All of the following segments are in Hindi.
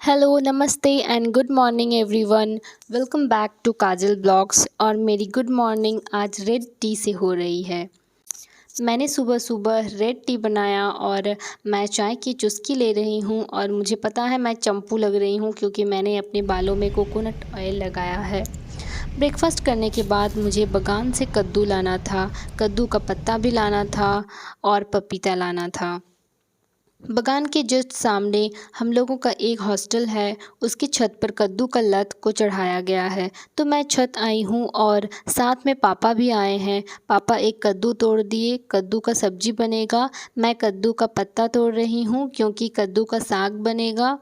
हेलो, नमस्ते and good morning everyone. Welcome back to Kajal vlogs. और मेरी गुड मॉर्निंग आज रेड टी से हो रही है। मैंने सुबह सुबह रेड टी बनाया और मैं चाय की चुस्की ले रही हूँ। और मुझे पता है मैं चंपू लग रही हूँ क्योंकि मैंने अपने बालों में कोकोनट ऑयल लगाया है। ब्रेकफास्ट करने के बाद मुझे बागान से कद्दू लाना था, कद्दू का पत्ता भी लाना था और पपीता लाना था। बगान के जस्ट सामने हम लोगों का एक हॉस्टल है, उसकी छत पर कद्दू का लत को चढ़ाया गया है। तो मैं छत आई हूँ और साथ में पापा भी आए हैं। पापा एक कद्दू तोड़ दिए, कद्दू का सब्जी बनेगा। मैं कद्दू का पत्ता तोड़ रही हूँ क्योंकि कद्दू का साग बनेगा।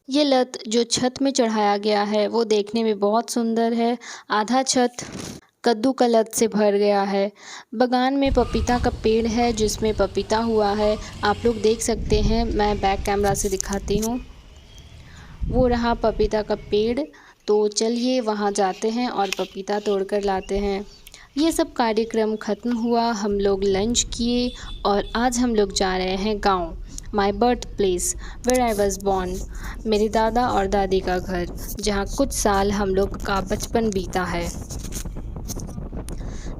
ये लत जो छत में चढ़ाया गया है वो देखने में बहुत सुंदर है। आधा छत कद्दू का लत से भर गया है। बगान में पपीता का पेड़ है जिसमें पपीता हुआ है, आप लोग देख सकते हैं। मैं बैक कैमरा से दिखाती हूँ, वो रहा पपीता का पेड़। तो चलिए वहाँ जाते हैं और पपीता तोड़ कर लाते हैं। ये सब कार्यक्रम ख़त्म हुआ, हम लोग लंच किए और आज हम लोग जा रहे हैं गांव, my birth place where I was born, मेरे दादा और दादी का घर, जहाँ कुछ साल हम लोग का बचपन बीता है।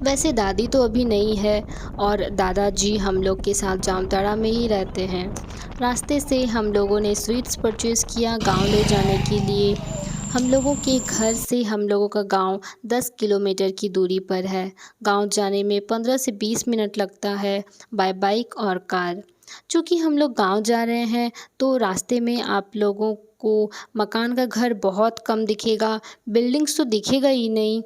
वैसे दादी तो अभी नहीं है और दादाजी हम लोग के साथ जामताड़ा में ही रहते हैं। रास्ते से हम लोगों ने स्वीट्स परचेज़ किया गांव ले जाने के लिए। हम लोगों के घर से हम लोगों का गांव 10 किलोमीटर की दूरी पर है। गांव जाने में 15 से 20 मिनट लगता है बाय बाइक और कार। चूँकि हम लोग गांव जा रहे हैं तो रास्ते में आप लोगों को मकान का घर बहुत कम दिखेगा, बिल्डिंग्स तो दिखेगा ही नहीं,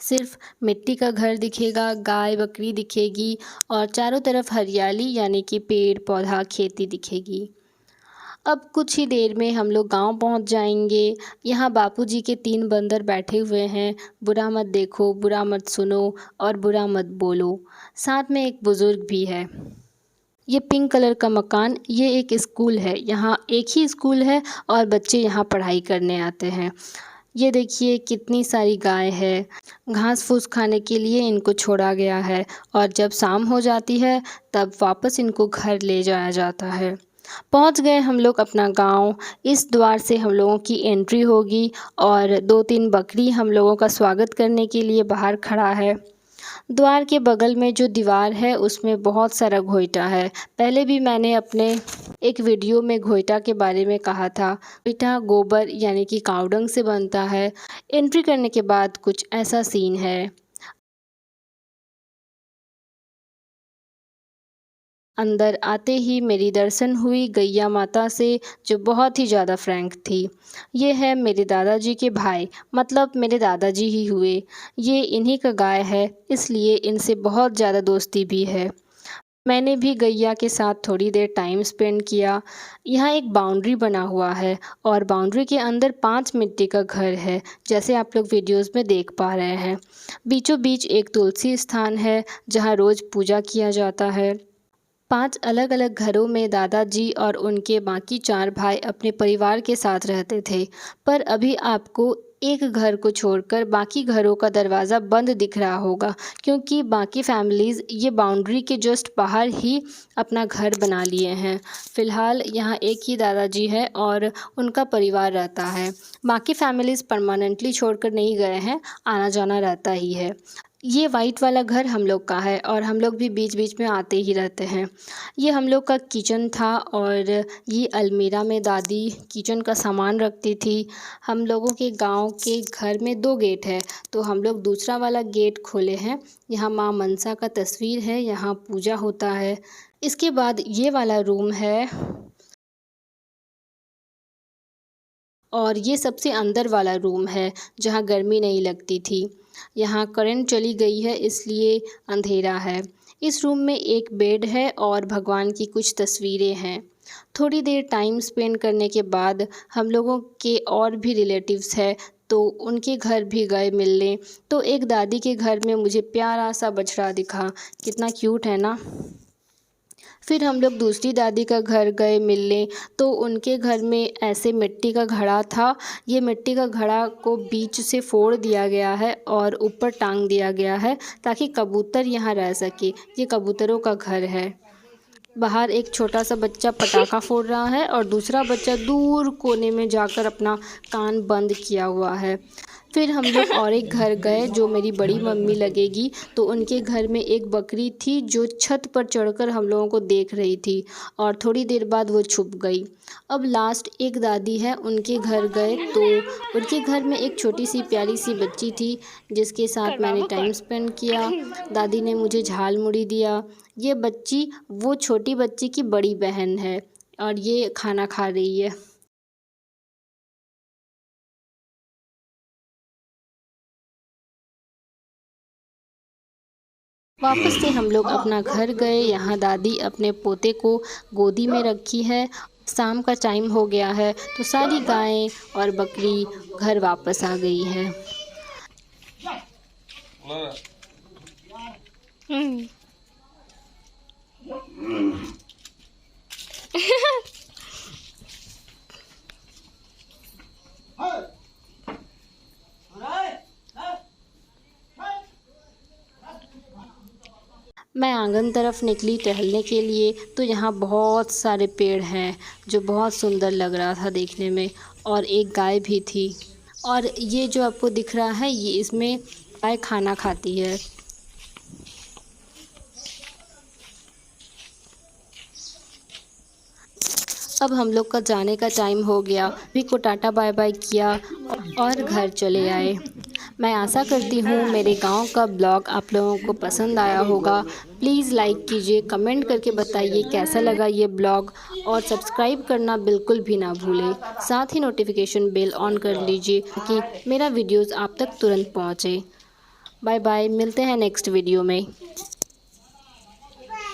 सिर्फ मिट्टी का घर दिखेगा, गाय बकरी दिखेगी और चारों तरफ हरियाली यानी कि पेड़ पौधा खेती दिखेगी। अब कुछ ही देर में हम लोग गांव पहुंच जाएंगे। यहाँ बापूजी के 3 बंदर बैठे हुए हैं, बुरा मत देखो, बुरा मत सुनो और बुरा मत बोलो। साथ में एक बुज़ुर्ग भी है। ये पिंक कलर का मकान, ये एक स्कूल है। यहाँ एक ही स्कूल है और बच्चे यहाँ पढ़ाई करने आते हैं। ये देखिए कितनी सारी गाय है, घास फूस खाने के लिए इनको छोड़ा गया है और जब शाम हो जाती है तब वापस इनको घर ले जाया जाता है। पहुंच गए हम लोग अपना गांव। इस द्वार से हम लोगों की एंट्री होगी और 2-3 बकरी हम लोगों का स्वागत करने के लिए बाहर खड़ा है। द्वार के बगल में जो दीवार है उसमें बहुत सारा घोइटा है। पहले भी मैंने अपने एक वीडियो में घोइटा के बारे में कहा था। घोइटा गोबर यानी कि कावडंग से बनता है। एंट्री करने के बाद कुछ ऐसा सीन है। अंदर आते ही मेरी दर्शन हुई गैया माता से, जो बहुत ही ज़्यादा फ्रैंक थी। ये है मेरे दादाजी के भाई, मतलब मेरे दादाजी ही हुए। ये इन्हीं का गाय है, इसलिए इनसे बहुत ज़्यादा दोस्ती भी है। मैंने भी गैया के साथ थोड़ी देर टाइम स्पेंड किया। यहाँ एक बाउंड्री बना हुआ है और बाउंड्री के अंदर 5 मिट्टी का घर है, जैसे आप लोग वीडियोस में देख पा रहे हैं। बीचों बीच एक तुलसी स्थान है जहाँ रोज़ पूजा किया जाता है। 5 अलग अलग घरों में दादाजी और उनके बाकी 4 भाई अपने परिवार के साथ रहते थे। पर अभी आपको एक घर को छोड़कर बाकी घरों का दरवाज़ा बंद दिख रहा होगा, क्योंकि बाकी फैमिलीज़ ये बाउंड्री के जस्ट बाहर ही अपना घर बना लिए हैं। फ़िलहाल यहाँ एक ही दादाजी है और उनका परिवार रहता है। बाकी फैमिलीज़ परमानेंटली छोड़कर नहीं गए हैं, आना जाना रहता ही है। ये वाइट वाला घर हम लोग का है और हम लोग भी बीच बीच में आते ही रहते हैं। ये हम लोग का किचन था और ये अलमीरा में दादी किचन का सामान रखती थी। हम लोगों के गांव के घर में 2 गेट है, तो हम लोग दूसरा वाला गेट खोले हैं। यहाँ माँ मनसा का तस्वीर है, यहाँ पूजा होता है। इसके बाद ये वाला रूम है और ये सबसे अंदर वाला रूम है जहाँ गर्मी नहीं लगती थी। यहाँ करंट चली गई है इसलिए अंधेरा है। इस रूम में एक बेड है और भगवान की कुछ तस्वीरें हैं। थोड़ी देर टाइम स्पेंड करने के बाद हम लोगों के और भी रिलेटिव्स हैं, तो उनके घर भी गए मिलने। तो एक दादी के घर में मुझे प्यारा सा बछड़ा दिखा, कितना क्यूट है ना। फिर हम लोग दूसरी दादी का घर गए मिलने, तो उनके घर में ऐसे मिट्टी का घड़ा था। ये मिट्टी का घड़ा को बीच से फोड़ दिया गया है और ऊपर टांग दिया गया है ताकि कबूतर यहाँ रह सके। ये कबूतरों का घर है। बाहर एक छोटा सा बच्चा पटाखा फोड़ रहा है और दूसरा बच्चा दूर कोने में जाकर अपना कान बंद किया हुआ है। फिर हम लोग और एक घर गए जो मेरी बड़ी मम्मी लगेगी, तो उनके घर में एक बकरी थी जो छत पर चढ़कर हम लोगों को देख रही थी और थोड़ी देर बाद वो छुप गई। अब लास्ट एक दादी है, उनके घर गए तो उनके घर में एक छोटी सी प्यारी सी बच्ची थी जिसके साथ मैंने टाइम स्पेंड किया। दादी ने मुझे झाल मुड़ी दिया। ये बच्ची वो छोटी बच्ची की बड़ी बहन है और ये खाना खा रही है। वापस से हम लोग अपना घर गए। यहाँ दादी अपने पोते को गोदी में रखी है। शाम का टाइम हो गया है तो सारी गायें और बकरी घर वापस आ गई है। मैं आंगन तरफ निकली टहलने के लिए तो यहाँ बहुत सारे पेड़ हैं जो बहुत सुंदर लग रहा था देखने में, और एक गाय भी थी। और ये जो आपको दिख रहा है ये इसमें गाय खाना खाती है। अब हम लोग का जाने का टाइम हो गया। भी को टाटा बाय बाय किया और घर चले आए। मैं आशा करती हूँ मेरे गांव का ब्लॉग आप लोगों को पसंद आया होगा। प्लीज़ लाइक कीजिए, कमेंट करके बताइए कैसा लगा ये ब्लॉग, और सब्सक्राइब करना बिल्कुल भी ना भूलें। साथ ही नोटिफिकेशन बेल ऑन कर लीजिए कि मेरा वीडियोज़ आप तक तुरंत पहुँचे। बाय बाय, मिलते हैं नेक्स्ट वीडियो में।